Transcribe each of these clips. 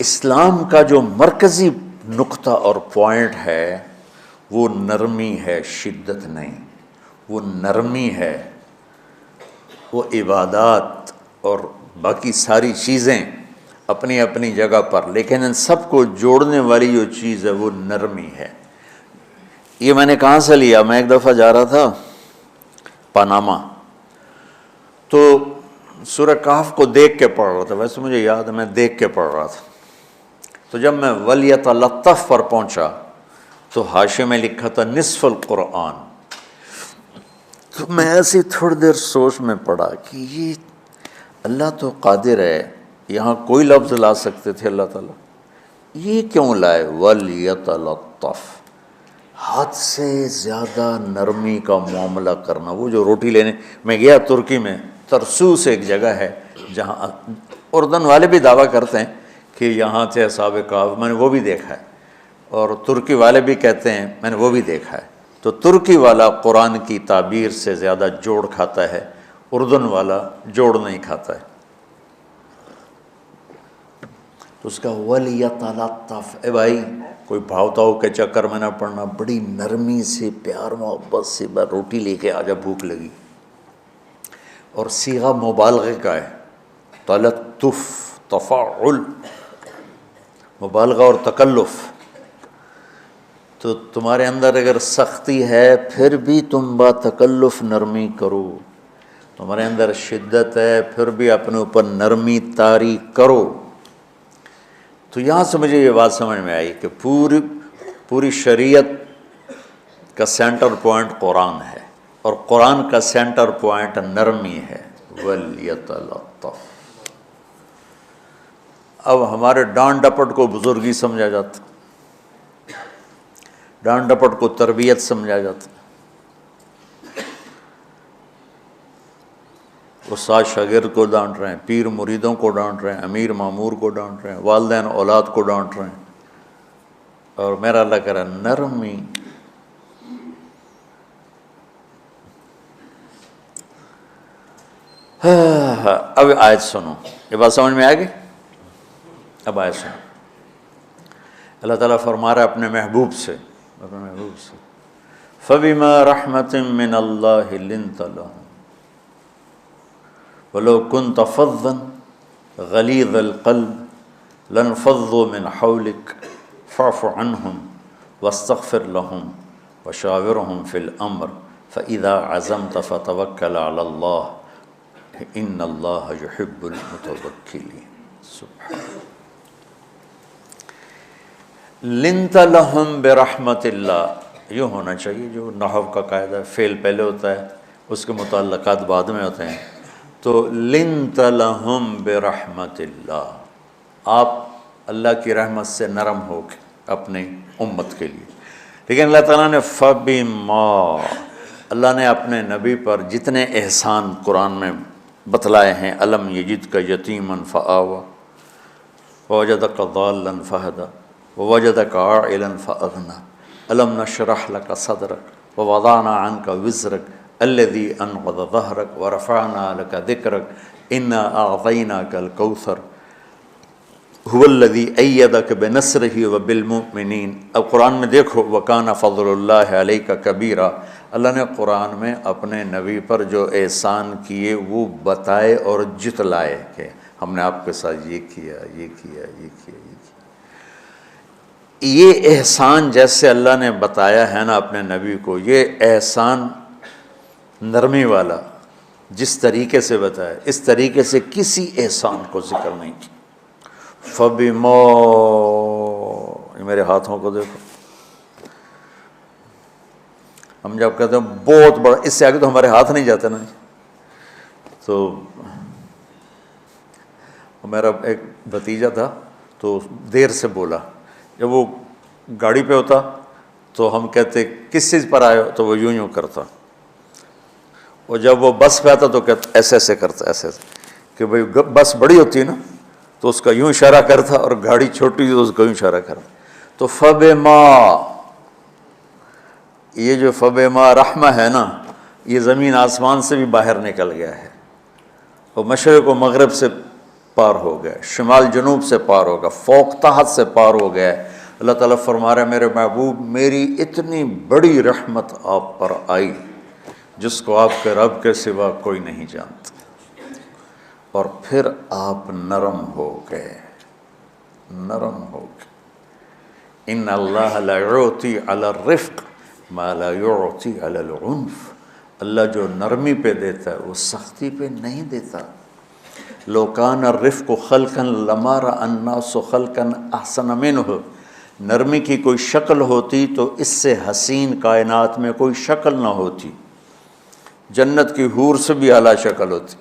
اسلام کا جو مرکزی نقطہ اور پوائنٹ ہے وہ نرمی ہے، شدت نہیں۔ وہ نرمی ہے، وہ عبادات اور باقی ساری چیزیں اپنی اپنی جگہ پر، لیکن ان سب کو جوڑنے والی جو چیز ہے وہ نرمی ہے۔ یہ میں نے کہاں سے لیا؟ میں ایک دفعہ جا رہا تھا پاناما، تو سورہ کہف کو دیکھ کے پڑھ رہا تھا، ویسے مجھے یاد ہے میں دیکھ کے پڑھ رہا تھا۔ تو جب میں وَلْيَتَلَطَّفْ پر پہنچا تو حاشیے میں لکھا تھا نصف القرآن۔ تو میں ایسی تھوڑی دیر سوچ میں پڑا کہ یہ اللہ تو قادر ہے، یہاں کوئی لفظ لا سکتے تھے اللہ تعالیٰ، یہ کیوں لائے وَلْيَتَلَطَّفْ؟ حد سے زیادہ نرمی کا معاملہ کرنا۔ وہ جو روٹی لینے میں گیا ترکی میں، ترسوس ایک جگہ ہے جہاں اردن والے بھی دعویٰ کرتے ہیں کہ یہاں تھے اصحاب کہف، میں نے وہ بھی دیکھا ہے، اور ترکی والے بھی کہتے ہیں میں نے وہ بھی دیکھا ہے۔ تو ترکی والا قرآن کی تعبیر سے زیادہ جوڑ کھاتا ہے، اردن والا جوڑ نہیں کھاتا ہے۔ تو اس کا وَلْيَتَلَطَّفْ، اے بھائی کوئی بھاؤ تاؤ کے چکر میں نہ پڑنا، بڑی نرمی سے پیار محبت سے بس روٹی لے کے آجا، بھوک لگی۔ اور صیغہ مبالغے کا ہے، تلطف، تفاعل، مبالغہ اور تکلف۔ تو تمہارے اندر اگر سختی ہے پھر بھی تم با تکلف نرمی کرو، تمہارے اندر شدت ہے پھر بھی اپنے اوپر نرمی طاری کرو۔ تو یہاں سے مجھے یہ بات سمجھ میں آئی کہ پوری شریعت کا سینٹر پوائنٹ قرآن ہے، اور قرآن کا سینٹر پوائنٹ نرمی ہے، وَلْيَتَلَطَّفْ۔ اب ہمارے ڈانٹ ڈپٹ کو بزرگی سمجھا جاتا، ڈانٹ ڈپٹ کو تربیت سمجھا جاتا، استاد شاگرد کو ڈانٹ رہے ہیں، پیر مریدوں کو ڈانٹ رہے ہیں، امیر مامور کو ڈانٹ رہے ہیں، والدین اولاد کو ڈانٹ رہے ہیں، اور میرا اللہ کہہ رہا ہے نرمی۔ اب آیت سنو، یہ بات سمجھ میں آ گئی؟ اب آیت سنو، اللہ تعالیٰ فرما رہا ہے اپنے محبوب سے، فَبِمَا رَحْمَةٍ مِّنَ اللَّهِ لِنْتَ لَهُمْ وَلَوْ كُنْتَ فَظًّا غَلِيظَ الْقَلْبِ لَانفَضُّوا مِنْ حَوْلِكَ فَاعْفُ عَنْهُمْ وَاسْتَغْفِرْ لَهُمْ وَشَاوِرْهُمْ فِي الْأَمْرِ فَإِذَا عَزَمْتَ فَتَوَكَّلْ عَلَى اللَّهِ إِنَّ اللَّهَ يُحِبُّ الْمُتَوَكِّلِينَ۔ سبحان لنت لہم برحمت اللہ، یوں ہونا چاہیے، جو نحو کا قاعدہ فعل پہلے ہوتا ہے اس کے متعلقات بعد میں ہوتے ہیں۔ تو لنت لہم برحمت اللہ، آپ اللہ کی رحمت سے نرم ہو کے اپنی امت کے لیے۔ لیکن اللہ تعالیٰ نے فبما، اللہ نے اپنے نبی پر جتنے احسان قرآن میں بتلائے ہیں، الم یجدک یتیما فآویٰ ووجدک ضالا فہدیٰ ووجدک عائلا فأغنیٰ الم نشرح لک صدرک ووضعنا عنک وزرک الذی انقض ظہرک ورفعنا لک ذکرک انا اعطیناک الکوثر هو الذی ایدک بنصرہ وبالمؤمنین۔ اب قرآن میں دیکھو، وکان فضل اللہ علیک کبیرا، اللہ نے قرآن میں اپنے نبی پر جو احسان کیے وہ بتائے اور جتلائے کہ ہم نے آپ کے ساتھ یہ کیا، یہ کیا، یہ کیا، یہ کیا۔ یہ احسان جیسے اللہ نے بتایا ہے نا اپنے نبی کو، یہ احسان نرمی والا جس طریقے سے بتایا، اس طریقے سے کسی احسان کو ذکر نہیں کیا۔ فَبِمَا، یہ میرے ہاتھوں کو دیکھو، ہم جب کہتے ہیں بہت بڑا، اس سے آگے تو ہمارے ہاتھ نہیں جاتے نا۔ تو میرا ایک بھتیجا تھا تو دیر سے بولا، جب وہ گاڑی پہ ہوتا تو ہم کہتے کس چیز پر آئے ہو، تو وہ یوں یوں کرتا، اور جب وہ بس پہ آتا تو کہتا ایسے ایسے کرتا، ایسے ایسے، کہ بھئی بس بڑی ہوتی ہے نا تو اس کا یوں اشارہ کرتا، اور گاڑی چھوٹی تو اس کا یوں اشارہ کرتا۔ تو فبما، یہ جو فبما رحمہ ہے نا، یہ زمین آسمان سے بھی باہر نکل گیا ہے، اور مشرق و مغرب سے پار ہو گیا، شمال جنوب سے پار ہوگا، فوق تحت سے پار ہو گیا۔ اللہ تعالیٰ فرما رہا ہے میرے محبوب میری اتنی بڑی رحمت آپ پر آئی جس کو آپ کے رب کے سوا کوئی نہیں جانتا، اور پھر آپ نرم ہو گئے، نرم ہو گئے۔ ان اللہ لا یعطی علی الرفق ما لا یعطی علی العنف، اللہ جو نرمی پہ دیتا ہے وہ سختی پہ نہیں دیتا۔ لو کان الرفق خلقا لما رأى الناس خلقا احسن منہ، نرمی کی کوئی شکل ہوتی تو اس سے حسین کائنات میں کوئی شکل نہ ہوتی، جنت کی حور سے بھی اعلیٰ شکل ہوتی۔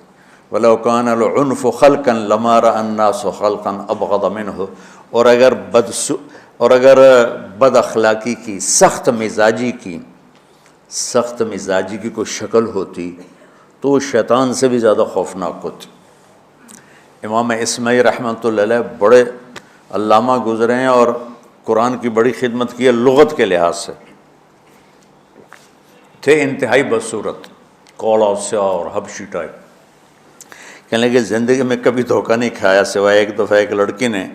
وَلَوْ كَانَ الْعُنْفُ خَلْقًا لَمَا رَأَى النَّاسُ خَلْقًا أَبْغَضَ مِنْهُ، اور اگر بد اخلاقی کی، سخت مزاجی کی کوئی شکل ہوتی تو وہ شیطان سے بھی زیادہ خوفناک ہوتی۔ امام اسماعیل رحمۃ اللہ علیہ بڑے علامہ گزرے ہیں اور قرآن کی بڑی خدمت کی ہے لغت کے لحاظ سے، تھے انتہائی بدصورت، کوڑا سیاہ اور حبشی ٹائپ۔ کہنے لگے زندگی میں کبھی دھوکہ نہیں کھایا سوائے ایک دفعہ ایک لڑکی نے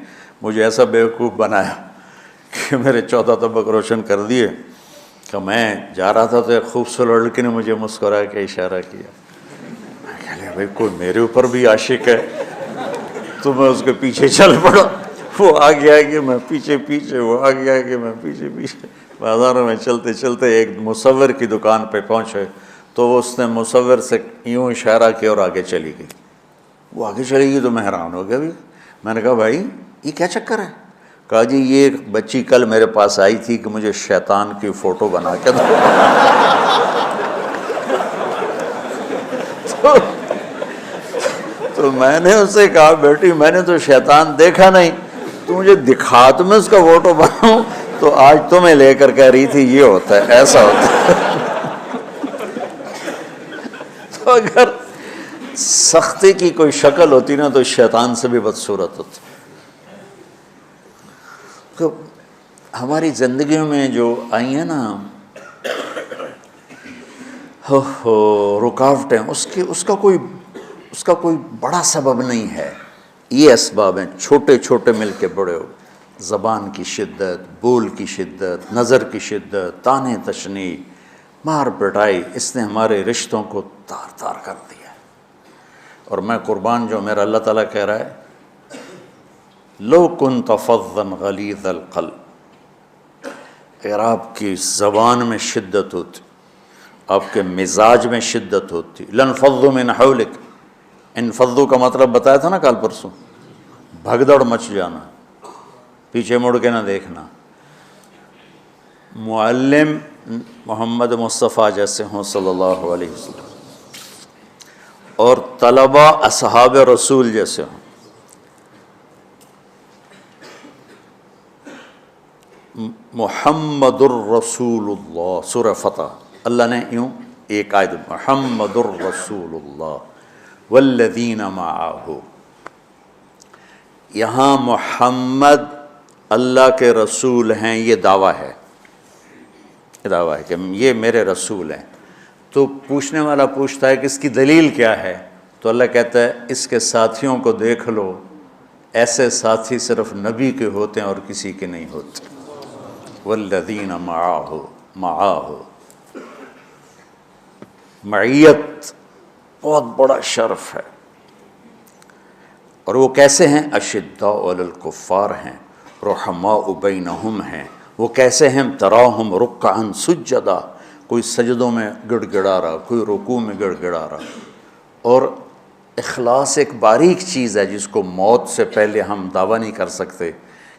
مجھے ایسا بیوقوف بنایا کہ میرے 14 طبق روشن کر دیے کہ میں جا رہا تھا تو ایک خوبصورت لڑکی نے مجھے مسکرا کے اشارہ کیا۔ میں کہہ لیا بھائی کوئی میرے اوپر بھی عاشق ہے، تو میں اس کے پیچھے چل پڑا، وہ آگے آگے میں پیچھے پیچھے، وہ آگے آگے میں پیچھے پیچھے، بازاروں میں چلتے چلتے ایک مصور کی دکان پہ پہنچے تو اس نے مصور سے یوں اشارہ کیا اور آگے چلی گئی۔ وہ آگے چلی گئی تو میں حیران ہو گیا۔ بھی میں نے کہا بھائی یہ کیا چکر ہے؟ کہا جی یہ ایک بچی کل میرے پاس آئی تھی کہ مجھے شیطان کی فوٹو بنا کے دو۔ تو میں نے اس سے کہا بیٹی میں نے تو شیطان دیکھا نہیں، تو مجھے دکھا تو میں اس کا فوٹو بناؤں، تو آج تمہیں لے کر کہہ رہی تھی یہ ہوتا ہے، ایسا ہوتا ہے۔ تو اگر سختی کی کوئی شکل ہوتی نا تو شیطان سے بھی بدصورت ہوتی۔ تو ہماری زندگیوں میں جو آئی ہیں نا رکاوٹیں، اس کا کوئی بڑا سبب نہیں ہے، یہ اسباب ہیں چھوٹے چھوٹے مل کے بڑے ہو۔ زبان کی شدت، بول کی شدت، نظر کی شدت، طعنے تشنیع، مار پٹائی، اس نے ہمارے رشتوں کو تار تار کر دیا۔ اور میں قربان جو میرا اللہ تعالیٰ کہہ رہا ہے لو کنت فظا غلیظ القلب، اگر آپ کی زبان میں شدت ہوتی، آپ کے مزاج میں شدت ہوتی، لانفضوا من حولک، انفضوا کا مطلب بتایا تھا نا کل پرسوں، بھگدڑ مچ جانا، پیچھے مڑ کے نہ دیکھنا۔ معلم محمد مصطفیٰ جیسے ہوں صلی اللہ علیہ وسلم، اور طلبہ اصحاب رسول جیسے ہوں، محمد الرسول اللہ، سورہ فتح اللہ نے یوں ایک آیت محمد الرسول اللہ والذین معہ، یہاں محمد اللہ کے رسول ہیں، یہ دعویٰ ہے، کہ یہ میرے رسول ہیں۔ تو پوچھنے والا پوچھتا ہے کہ اس کی دلیل کیا ہے؟ تو اللہ کہتا ہے اس کے ساتھیوں کو دیکھ لو، ایسے ساتھی صرف نبی کے ہوتے ہیں اور کسی کے نہیں ہوتے۔ والذین معاہ، معیت بہت بڑا شرف ہے۔ اور وہ کیسے ہیں؟ اشداء علی الکفار ہیں، رحماء بینہم ہیں۔ وہ کیسے ہیں؟ تراہم رکعا سجدا، کوئی سجدوں میں گڑ گڑا رہا، کوئی رکوع میں گڑ گڑا رہا۔ اور اخلاص ایک باریک چیز ہے جس کو موت سے پہلے ہم دعویٰ نہیں کر سکتے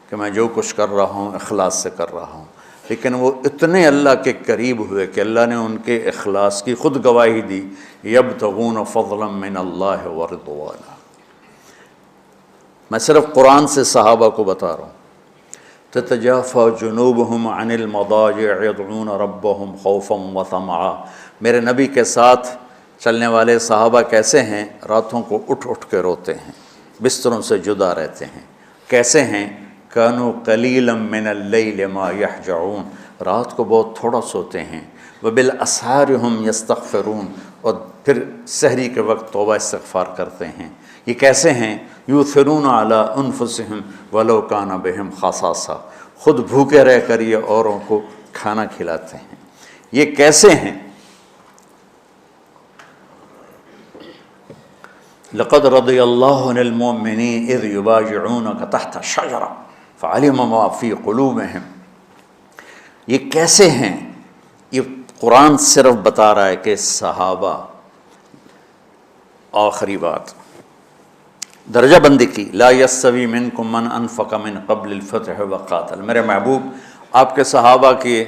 کہ میں جو کچھ کر رہا ہوں اخلاص سے کر رہا ہوں، لیکن وہ اتنے اللہ کے قریب ہوئے کہ اللہ نے ان کے اخلاص کی خود گواہی دی، یبتغون فضلا من اللہ ورضوانا۔ میں صرف قرآن سے صحابہ کو بتا رہا ہوں، تتجافى جنوبهم عن المضاجع يدعون ربهم خوفا وطمعا۔ میرے نبی کے ساتھ چلنے والے صحابہ کیسے ہیں؟ راتوں کو اٹھ اٹھ کے روتے ہیں، بستروں سے جدا رہتے ہیں۔ کیسے ہیں؟ كانوا قليلا من الليل ما يهجعون، رات کو بہت تھوڑا سوتے ہیں۔ وبالاسحار هم يستغفرون، اور پھر سحری کے وقت توبہ استغفار کرتے ہیں. یہ کیسے ہیں؟ یؤثرون علی انفسہم ولو کان بہم خصاصہ، خود بھوکے رہ کر یہ اوروں کو کھانا کھلاتے ہیں. یہ کیسے ہیں؟ لقد رضی اللہ عن المؤمنین اذ یبایعونک تحت الشجرہ فعلم ما فی قلوبہم. یہ کیسے ہیں؟ یہ قرآن صرف بتا رہا ہے کہ صحابہ. آخری بات درجہ بندی کی، لا یستوی منکم من انفق من قبل الفتح وقاتل. میرے محبوب، آپ کے صحابہ کے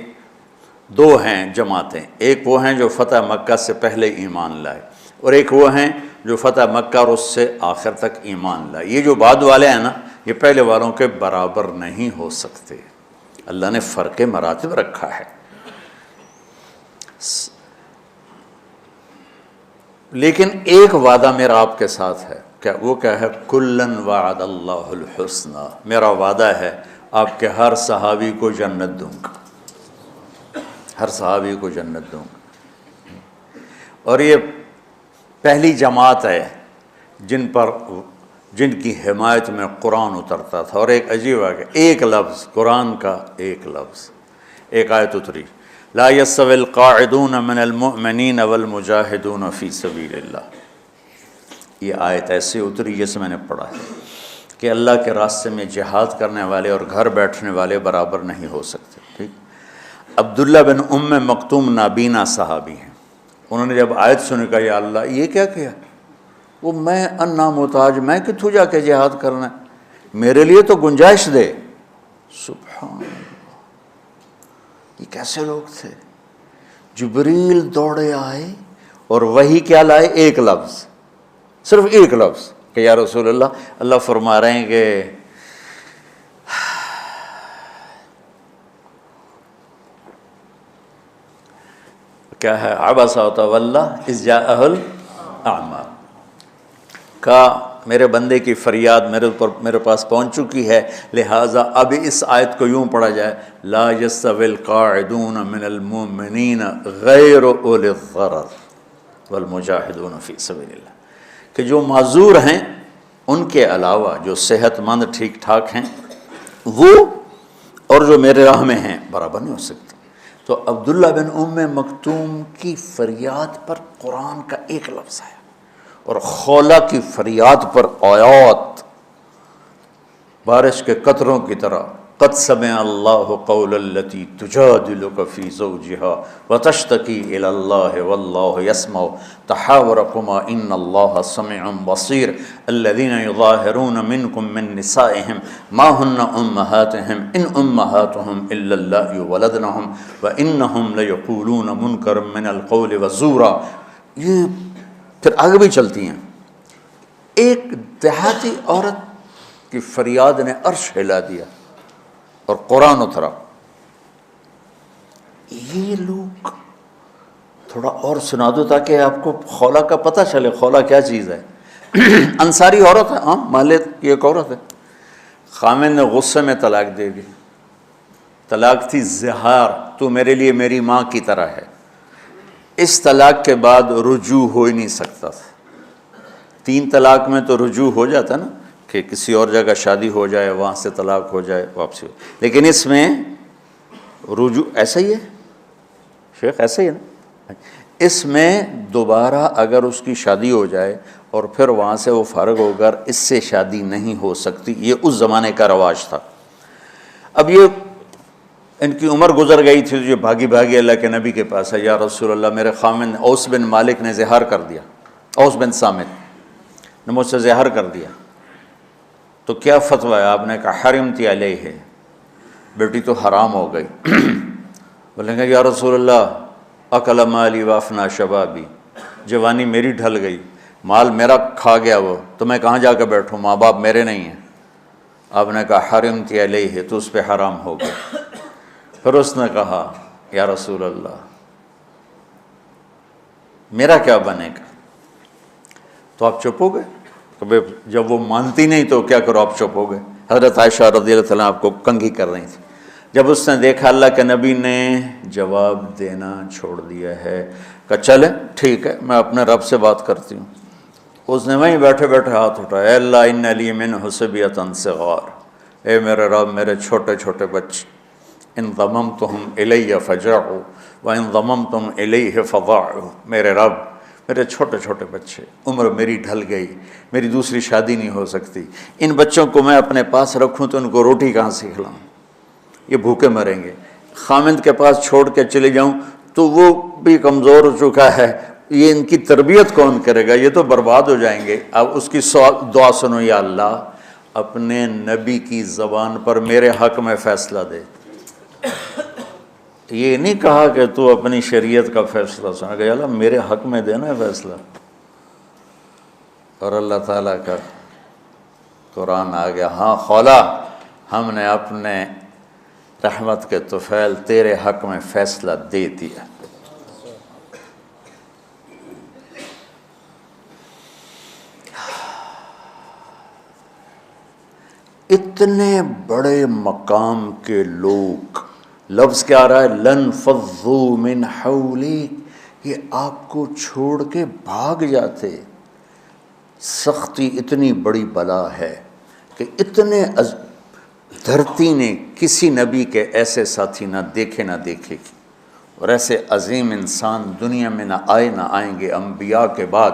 دو ہیں جماعتیں، ایک وہ ہیں جو فتح مکہ سے پہلے ایمان لائے، اور ایک وہ ہیں جو فتح مکہ اور اس سے آخر تک ایمان لائے. یہ جو بعد والے ہیں نا، یہ پہلے والوں کے برابر نہیں ہو سکتے. اللہ نے فرق مراتب رکھا ہے. لیکن ایک وعدہ میرا آپ کے ساتھ ہے. کیا وہ کیا ہے؟ کلن وعد اللہ الحسنى. میرا وعدہ ہے آپ کے ہر صحابی کو جنت دوں گا، ہر صحابی کو جنت دوں گا. اور یہ پہلی جماعت ہے جن کی حمایت میں قرآن اترتا تھا. اور ایک عجیب ہے کہ ایک لفظ قرآن کا، ایک لفظ، ایک آیت اتری، لا یستوی القاعدون من المؤمنین والمجاہدون فی سبیل اللہ. یہ آیت ایسے اتری جیسے میں نے پڑھا ہے کہ اللہ کے راستے میں جہاد کرنے والے اور گھر بیٹھنے والے برابر نہیں ہو سکتے. ٹھیک. عبداللہ بن مکتوم نابینا صحابی ہیں. انہوں نے جب آیت سنی کہا یا اللہ یہ کیا کیا؟ وہ میں انا محتاج، میں کتوں جا کے جہاد کرنا ہے، میرے لیے تو گنجائش دے. سبحان اللہ، یہ کیسے لوگ تھے؟ جبریل دوڑے آئے اور وہی کیا لائے؟ ایک لفظ، صرف ایک لفظ کہ یا رسول اللہ. اللہ فرما رہے ہیں کہ کیا ہے؟ عبس وتولی اذ جاءہ الاعمی. کہا میرے بندے کی فریاد میرے پاس پہنچ چکی ہے، لہٰذا اب اس آیت کو یوں پڑھا جائے، لا یستوی القاعدون من المؤمنین غیر اولی الضرر والمجاہدون فی سبیل اللہ. کہ جو معذور ہیں ان کے علاوہ جو صحت مند ٹھیک ٹھاک ہیں وہ اور جو میرے راہ میں ہیں برابر نہیں ہو سکتے. تو عبداللہ بن مکتوم کی فریاد پر قرآن کا ایک لفظ ہے، اور خولہ کی فریاد پر آیات بارش کے قطروں کی طرح. قد سمع اللہ قول التی تجادلک فی زوجها وتشتکی الی اللہ واللہ یسمع تحاورکما ان اللہ سمیع بصیر. الذین یظاہرون منکم من نسائہم ما ہن امہاتہم ان امہاتہم الا اللہ ولدنہم وانہم لیقولون منکرا من القول وزورا. یہ پھر آگے بھی چلتی ہیں. ایک دیہاتی عورت کی فریاد نے عرش ہلا دیا اور قرآن اترا. یہ لوگ تھوڑا اور سنا دو تاکہ آپ کو خولہ کا پتہ چلے، خولہ کیا چیز ہے. انصاری عورت ہے، ہاں محلے کی ایک عورت ہے. خامن نے غصے میں طلاق دے دی. طلاق تھی زہار، تو میرے لیے میری ماں کی طرح ہے. اس طلاق کے بعد رجوع ہو ہی نہیں سکتا تھا. 3 طلاق میں تو رجوع ہو جاتا نا، کہ کسی اور جگہ شادی ہو جائے، وہاں سے طلاق ہو جائے، واپسی ہو. لیکن اس میں رجوع ایسا ہی ہے شیخ، ایسا ہی ہے نا. اس میں دوبارہ اگر اس کی شادی ہو جائے اور پھر وہاں سے وہ فارغ ہو کر اس سے شادی نہیں ہو سکتی. یہ اس زمانے کا رواج تھا. اب یہ ان کی عمر گزر گئی تھی، جو بھاگی بھاگی اللہ کے نبی کے پاس ہے. یا رسول اللہ، میرے خامن اوس بن مالک نے زہار کر دیا، اوس بن صامت نے مجھ سے زہار کر دیا، تو کیا فتویٰ ہے؟ آپ نے کہا حرمتی علیہ ہے، بیٹی تو حرام ہو گئی. بولیں گے یا رسول اللہ اکل مالی وافنا شبابی، جوانی میری ڈھل گئی، مال میرا کھا گیا وہ، تو میں کہاں جا کے بیٹھوں، ماں باپ میرے نہیں ہیں. آپ نے کہا حرمتی علیہ ہے، تو اس پہ حرام ہو گیا. پھر اس نے کہا یا رسول اللہ میرا کیا بنے گا؟ تو آپ چپ ہو گئے. جب وہ مانتی نہیں تو کیا کرو، آپ چپ ہو گئے. حضرت عائشہ رضی اللہ عنہ آپ کو کنگھی کر رہی تھی. جب اس نے دیکھا اللہ کے نبی نے جواب دینا چھوڑ دیا ہے، کہ چلے ٹھیک ہے میں اپنے رب سے بات کرتی ہوں۔ اس نے وہیں بیٹھے بیٹھے ہاتھ اٹھایا، اے اللہ ان لی منہ صبیۃ صغار، اے میرے رب میرے چھوٹے چھوٹے بچے، ان ضممتہم الی فجعوا وان ضممتم الیہ فضاعوا، میرے رب میرے چھوٹے چھوٹے بچے، عمر میری ڈھل گئی، میری دوسری شادی نہیں ہو سکتی، ان بچوں کو میں اپنے پاس رکھوں تو ان کو روٹی کہاں سے کھلاؤں، یہ بھوکے مریں گے، خامند کے پاس چھوڑ کے چلے جاؤں تو وہ بھی کمزور ہو چکا ہے، یہ ان کی تربیت کون کرے گا، یہ تو برباد ہو جائیں گے۔ اب اس کی دعا سنو، یا اللہ اپنے نبی کی زبان پر میرے حق میں فیصلہ دے۔ یہ نہیں کہا کہ تو اپنی شریعت کا فیصلہ سنا، کہ اللہ میرے حق میں دینا ہے فیصلہ۔ اور اللہ تعالیٰ کا قرآن آ گیا، ہاں خولا ہم نے اپنے رحمت کے طفیل تیرے حق میں فیصلہ دے دیا۔ اتنے بڑے مقام کے لوگ، لفظ کیا آ رہا ہے، لن فضوا من حولی، یہ آپ کو چھوڑ کے بھاگ جاتے۔ سختی اتنی بڑی بلا ہے کہ اتنے دھرتی نے کسی نبی کے ایسے ساتھی نہ دیکھے گی، اور ایسے عظیم انسان دنیا میں نہ آئیں گے، انبیاء کے بعد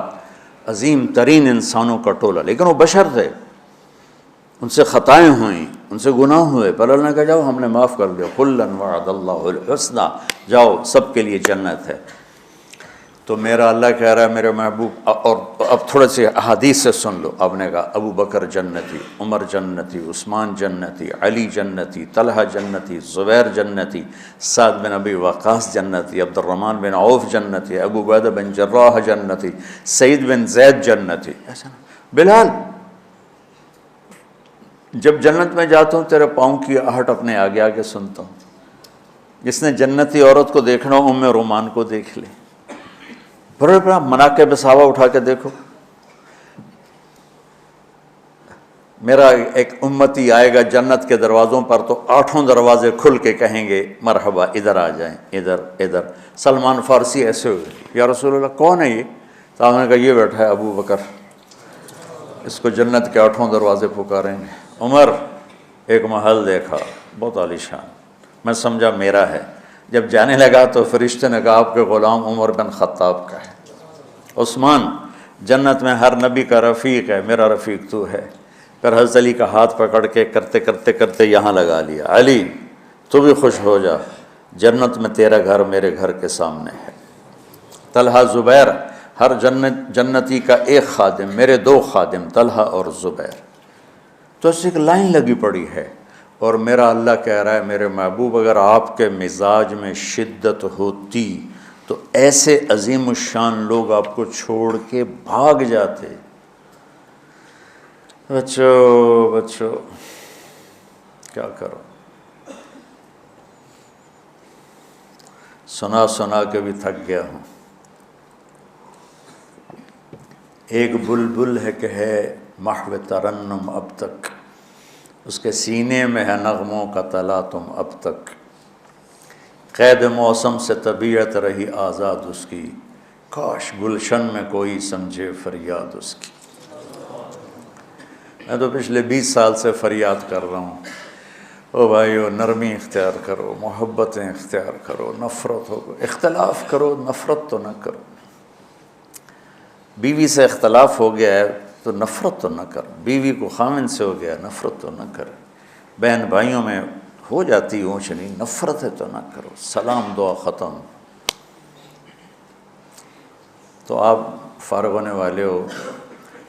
عظیم ترین انسانوں کا ٹولہ، لیکن وہ بشر تھے، ان سے خطائیں ہوئیں، ان سے گناہ ہوئے، پر اللہ نے کہا جاؤ ہم نے معاف کر دیا، کلا وعد اللہ الحسنی، جاؤ سب کے لیے جنت ہے۔ تو میرا اللہ کہہ رہا ہے میرے محبوب، اور اب تھوڑے سے احادیث سے سن لو۔ آپ نے کہا ابو بکر جنتی، عمر جنتی، عثمان جنتی، علی جنتی، طلحہ جنتی، زبیر جنتی، سعد بن ابی وقاص جنتی، عبد الرحمن بن عوف جنتی، ابو عبیدہ بن جراح جنتی، سعید بن زید جنتی، ایسا بلال جب جنت میں جاتا ہوں تیرے پاؤں کی آہٹ اپنے آگے آگے سنتا ہوں۔ جس نے جنتی عورت کو دیکھنا ہو ام رومان کو دیکھ لے، بڑے بڑا مناقب صحابہ اٹھا کے دیکھو۔ میرا ایک امتی آئے گا جنت کے دروازوں پر تو 8 دروازے کھل کے کہیں گے مرحبا ادھر آ جائیں، ادھر ادھر۔ سلمان فارسی ایسے ہوئے، یا رسول اللہ کون ہے یہ؟ تو آپ نے کہا یہ بیٹھا ہے ابو بکر، اس کو جنت کے 8 دروازے پکاریں گے۔ عمر ایک محل دیکھا بہت عالیشان، میں سمجھا میرا ہے، جب جانے لگا تو فرشتے نے کہا آپ کے غلام عمر بن خطاب کا ہے۔ عثمان جنت میں ہر نبی کا رفیق ہے، میرا رفیق تو ہے۔ پھر حضرت علی کا ہاتھ پکڑ کے کرتے کرتے کرتے یہاں لگا لیا، علی تو بھی خوش ہو جا، جنت میں تیرا گھر میرے گھر کے سامنے ہے۔ طلحہ زبیر، ہر جنتی کا ایک خادم، میرے 2 خادم طلحہ اور زبیر۔ تو اس ایک لائن لگی پڑی ہے، اور میرا اللہ کہہ رہا ہے میرے محبوب اگر آپ کے مزاج میں شدت ہوتی تو ایسے عظیم الشان لوگ آپ کو چھوڑ کے بھاگ جاتے۔ بچو کیا کرو، سنا سنا کے بھی تھک گیا ہوں۔ ایک بلبل ہے کہ ہے محو ترنم اب تک، اس کے سینے میں ہے نغموں کا تلاطم اب تک، قید موسم سے طبیعت رہی آزاد اس کی، کاش گلشن میں کوئی سمجھے فریاد اس کی۔ میں تو پچھلے 20 سال سے فریاد کر رہا ہوں، او بھائیو نرمی اختیار کرو، محبتیں اختیار کرو، نفرت ہو، اختلاف کرو، نفرت تو نہ کرو۔ بیوی سے اختلاف ہو گیا ہے تو نفرت تو نہ کر، بیوی کو خامن سے ہو گیا نفرت تو نہ کر، بہن بھائیوں میں ہو جاتی اونچ نہیں، نفرت ہے تو نہ کرو، سلام دعا ختم۔ تو آپ فارغ ہونے والے ہو،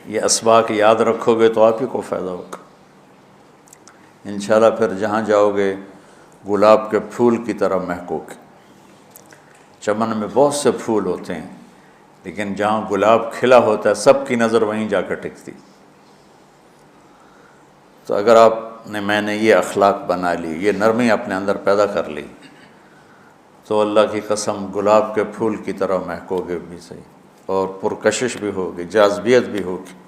یہ اسباق یاد رکھو گے تو آپ ہی کو فائدہ ہوگا انشاءاللہ۔ پھر جہاں جاؤ گے گلاب کے پھول کی طرح مہکو گے۔ چمن میں بہت سے پھول ہوتے ہیں، لیکن جہاں گلاب کھلا ہوتا ہے سب کی نظر وہیں جا کر ٹکتی۔ تو اگر میں نے یہ اخلاق بنا لی، یہ نرمی اپنے اندر پیدا کر لی، تو اللہ کی قسم گلاب کے پھول کی طرح مہکو گے بھی صحیح، اور پرکشش بھی ہوگی، جاذبیت بھی ہوگی۔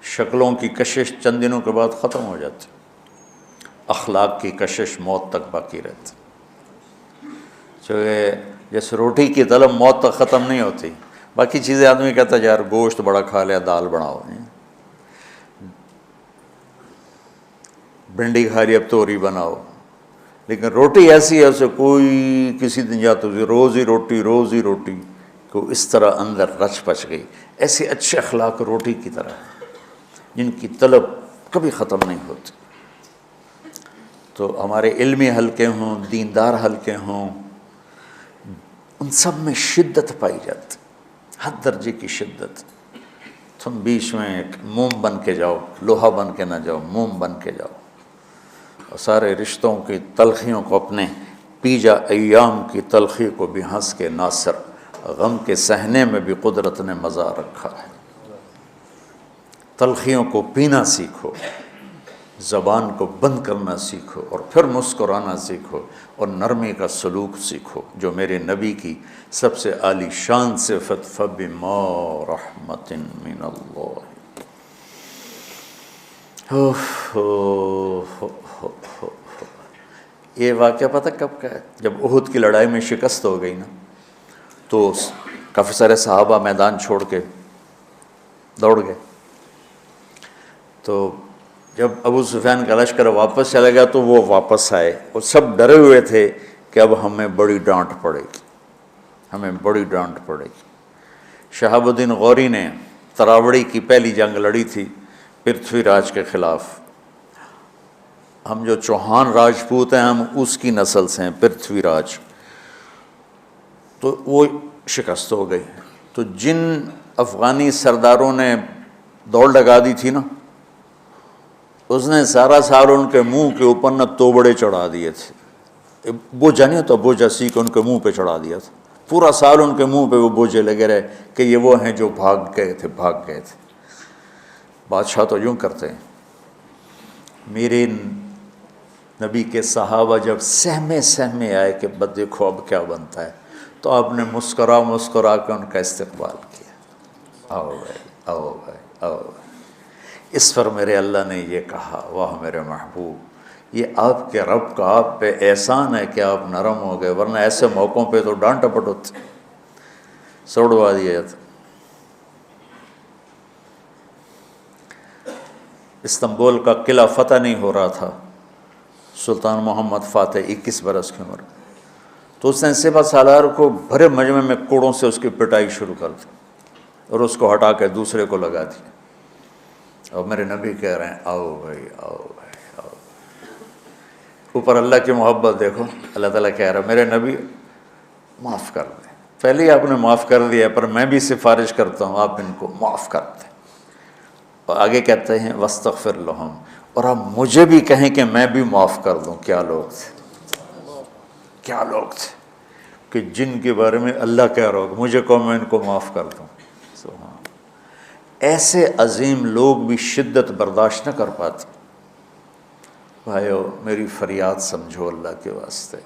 شکلوں کی کشش چند دنوں کے بعد ختم ہو جاتی، اخلاق کی کشش موت تک باقی رہتی. چونکہ جیسے روٹی کی طلب موت تک ختم نہیں ہوتی. باقی چیزیں آدمی کہتا ہے یار گوشت بڑا کھا لیا، دال بناؤ، بھنڈی کھا لی اب توری بناؤ، لیکن روٹی ایسی ہے اسے کوئی کسی دن یا تو روز ہی روٹی کو اس طرح اندر رچ پچ گئی. ایسے اچھے اخلاق روٹی کی طرح ہیں جن کی طلب کبھی ختم نہیں ہوتی. تو ہمارے علمی حلقے ہوں، دیندار حلقے ہوں، ان سب میں شدت پائی جاتی، ہر درجے کی شدت. تم بیچ میں ایک موم بن کے جاؤ، لوہا بن کے نہ جاؤ، موم بن کے جاؤ، اور سارے رشتوں کی تلخیوں کو اپنے پی جا. ایام کی تلخی کو بھی ہنس کے ناصر، غم کے سہنے میں بھی قدرت نے مزہ رکھا ہے. تلخیوں کو پینا سیکھو، زبان کو بند کرنا سیکھو، اور پھر مسکرانا سیکھو، اور نرمی کا سلوک سیکھو جو میرے نبی کی سب سے عالی شان صفت فَبِمَا رَحْمَةٍ مِّنَ اللَّهِ. یہ واقعہ پتہ کب کا ہے؟ جب احد کی لڑائی میں شکست ہو گئی نا، تو کافی سارے صحابہ میدان چھوڑ کے دوڑ گئے. تو جب ابو سفیان کا لشکر واپس چلا گیا تو وہ واپس آئے، وہ سب ڈرے ہوئے تھے کہ اب ہمیں بڑی ڈانٹ پڑے گی، ہمیں بڑی ڈانٹ پڑے گی. شہاب الدین غوری نے تراوڑی کی پہلی جنگ لڑی تھی پرتھوی راج کے خلاف. ہم جو چوہان راجپوت ہیں ہم اس کی نسل سے ہیں، پرتھوی راج. تو وہ شکست ہو گئی. تو جن افغانی سرداروں نے دوڑ لگا دی تھی نا، اس نے سارا سال ان کے منہ کے اوپر نہ توبڑے چڑھا دیے تھے. بوجھا نہیں ہوتا، بوجھا سی کے ان کے منہ پہ چڑھا دیا تھا. پورا سال ان کے منہ پہ وہ بوجھے لگے رہے کہ یہ وہ ہیں جو بھاگ گئے تھے. بادشاہ تو یوں کرتے ہیں. میرے نبی کے صحابہ جب سہمے آئے کہ بس دیکھو اب کیا بنتا ہے، تو آپ نے مسکرا کے ان کا استقبال کیا. آؤ بھائی، آؤ بھائی، آؤ بھائی. اس پر میرے اللہ نے یہ کہا، واہ میرے محبوب، یہ آپ کے رب کا آپ پہ احسان ہے کہ آپ نرم ہو گئے، ورنہ ایسے موقعوں پہ تو ڈانٹ ٹپٹ ہوتی، سوڑوا دیا جاتا. استنبول کا قلعہ فتح نہیں ہو رہا تھا. سلطان محمد فاتح 21 برس کی عمر، تو اس نے سپہ سالار کو بھرے مجمع میں کوڑوں سے اس کی پٹائی شروع کر دی اور اس کو ہٹا کے دوسرے کو لگا دیا. اور میرے نبی کہہ رہے ہیں آؤ بھائی، آؤ بھائی، آؤ. اوپر اللہ کی محبت دیکھو، اللہ تعالیٰ کہہ رہا ہے میرے نبی معاف کر دیں. پہلے ہی آپ نے معاف کر دیا، پر میں بھی سفارش کرتا ہوں آپ ان کو معاف کر دیں. اور آگے کہتے ہیں وَاسْتَغْفِرْ لَهُمْ، اور آپ مجھے بھی کہیں کہ میں بھی معاف کر دوں. کیا لوگ تھے، کیا لوگ تھے کہ جن کے بارے میں اللہ کہہ رہا ہو مجھے کہو میں ان کو معاف کر دوں. ایسے عظیم لوگ بھی شدت برداشت نہ کر پاتے. بھائیو میری فریاد سمجھو اللہ کے واسطے،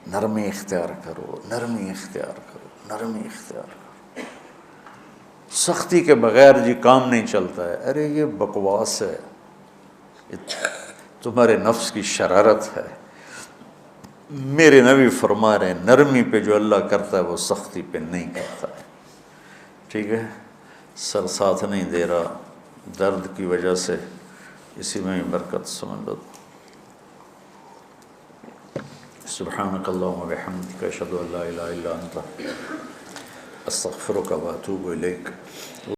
نرمی اختیار کرو، نرمی اختیار کرو، نرمی اختیار کرو. سختی کے بغیر جی کام نہیں چلتا ہے. ارے یہ بکواس ہے، تمہارے نفس کی شرارت ہے. میرے نبی فرما رہے ہیں نرمی پہ جو اللہ کرتا ہے وہ سختی پہ نہیں کرتا ہے. ٹھیک ہے، سر ساتھ نہیں دے رہا درد کی وجہ سے، اسی میں ہی برکت سمجھ لو. سبحانک اللہم و بحمدک، اشہد ان لا الہ الا انت، استغفرک و اتوب الیک.